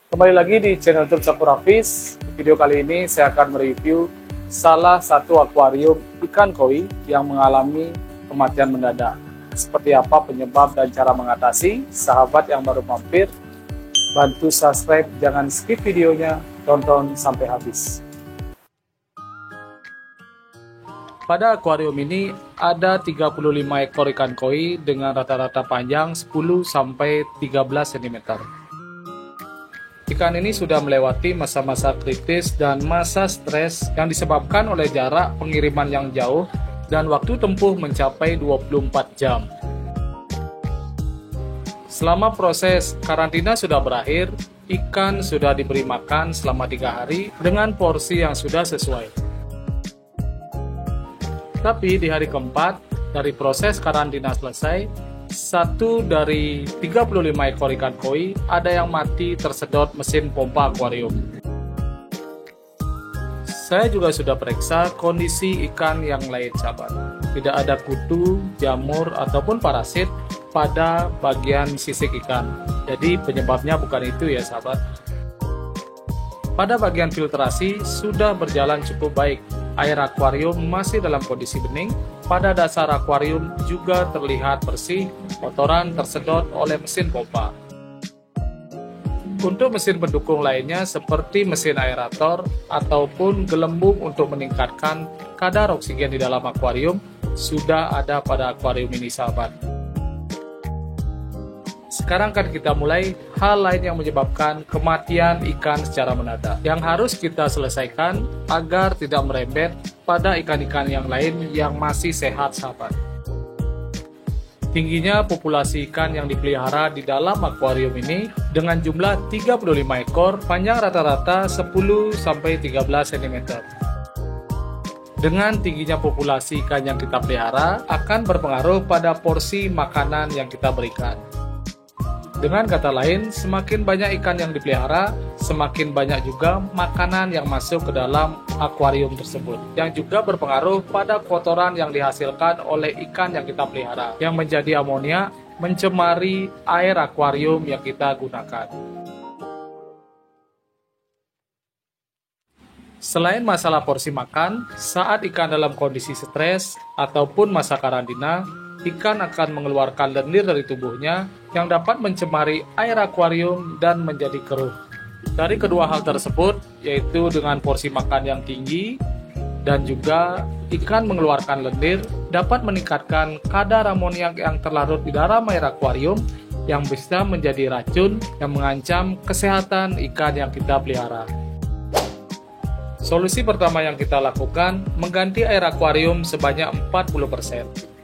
Kembali lagi di channel YouTube Sakura Fish. Video kali ini saya akan mereview salah satu akuarium ikan koi yang mengalami kematian mendadak. Seperti apa penyebab dan cara mengatasi? Sahabat yang baru mampir, bantu subscribe, jangan skip videonya, tonton sampai habis. Pada akuarium ini ada 35 ekor ikan koi dengan rata-rata panjang 10-13 cm. Ikan ini sudah melewati masa-masa kritis dan masa stres yang disebabkan oleh jarak pengiriman yang jauh dan waktu tempuh mencapai 24 jam. Selama proses karantina sudah berakhir, ikan sudah diberi makan selama 3 hari dengan porsi yang sudah sesuai. Tapi di hari keempat dari proses karantina selesai, satu dari 35 ekor ikan koi ada yang mati tersedot mesin pompa akuarium. Saya juga sudah periksa kondisi ikan yang lain, sahabat. Tidak ada kutu, jamur, ataupun parasit pada bagian sisik ikan. Jadi penyebabnya bukan itu ya, sahabat. Pada bagian filtrasi sudah berjalan cukup baik. Air akuarium masih dalam kondisi bening. Pada dasar akuarium juga terlihat bersih, kotoran tersedot oleh mesin pompa. Untuk mesin pendukung lainnya seperti mesin aerator ataupun gelembung untuk meningkatkan kadar oksigen di dalam akuarium sudah ada pada akuarium ini, sahabat. Sekarang kan kita mulai hal lain yang menyebabkan kematian ikan secara mendadak yang harus kita selesaikan agar tidak merembet pada ikan-ikan yang lain yang masih sehat, sahabat. Tingginya populasi ikan yang dipelihara di dalam akuarium ini dengan jumlah 35 ekor, panjang rata-rata 10-13 cm. Dengan tingginya populasi ikan yang kita pelihara akan berpengaruh pada porsi makanan yang kita berikan. Dengan kata lain, semakin banyak ikan yang dipelihara, semakin banyak juga makanan yang masuk ke dalam akuarium tersebut, yang juga berpengaruh pada kotoran yang dihasilkan oleh ikan yang kita pelihara, yang menjadi amonia, mencemari air akuarium yang kita gunakan. Selain masalah porsi makan, saat ikan dalam kondisi stres ataupun masa karantina, ikan akan mengeluarkan lendir dari tubuhnya yang dapat mencemari air akuarium dan menjadi keruh. Dari kedua hal tersebut, yaitu dengan porsi makan yang tinggi dan juga ikan mengeluarkan lendir, dapat meningkatkan kadar amoniak yang terlarut di dalam air akuarium yang bisa menjadi racun yang mengancam kesehatan ikan yang kita pelihara. Solusi pertama yang kita lakukan, mengganti air akuarium sebanyak 40%.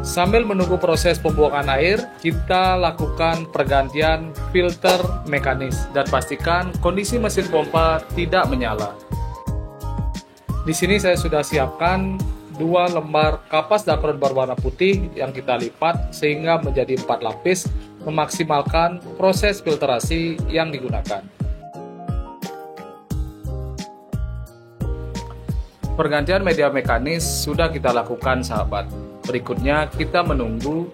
Sambil menunggu proses pembuangan air, kita lakukan pergantian filter mekanis dan pastikan kondisi mesin pompa tidak menyala. Di sini saya sudah siapkan 2 lembar kapas dakron berwarna putih yang kita lipat sehingga menjadi 4 lapis, memaksimalkan proses filtrasi yang digunakan. Pergantian media mekanis sudah kita lakukan, sahabat. Berikutnya kita menunggu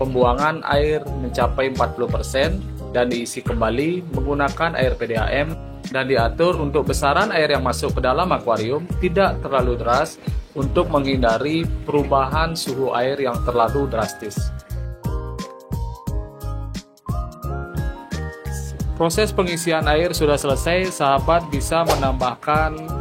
pembuangan air mencapai 40% dan diisi kembali menggunakan air PDAM dan diatur untuk besaran air yang masuk ke dalam akuarium tidak terlalu deras untuk menghindari perubahan suhu air yang terlalu drastis. Proses pengisian air sudah selesai, sahabat bisa menambahkan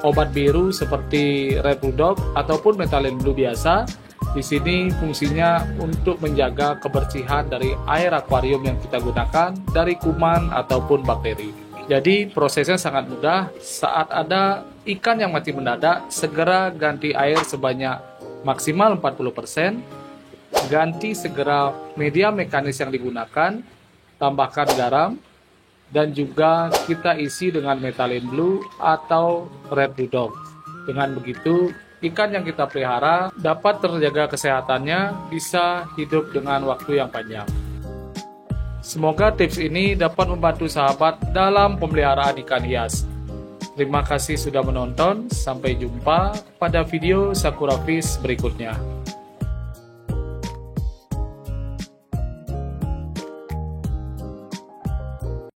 obat biru seperti Red Blue Dog ataupun Methylene Blue biasa. Di sini fungsinya untuk menjaga kebersihan dari air akuarium yang kita gunakan dari kuman ataupun bakteri. Jadi prosesnya sangat mudah. Saat ada ikan yang mati mendadak, segera ganti air sebanyak maksimal 40%. Ganti segera media mekanis yang digunakan, tambahkan garam, dan juga kita isi dengan Methylene Blue atau Red Blue Dog. Dengan begitu, ikan yang kita pelihara dapat terjaga kesehatannya, bisa hidup dengan waktu yang panjang. Semoga tips ini dapat membantu sahabat dalam pemeliharaan ikan hias. Terima kasih sudah menonton, sampai jumpa pada video Sakura Fish berikutnya.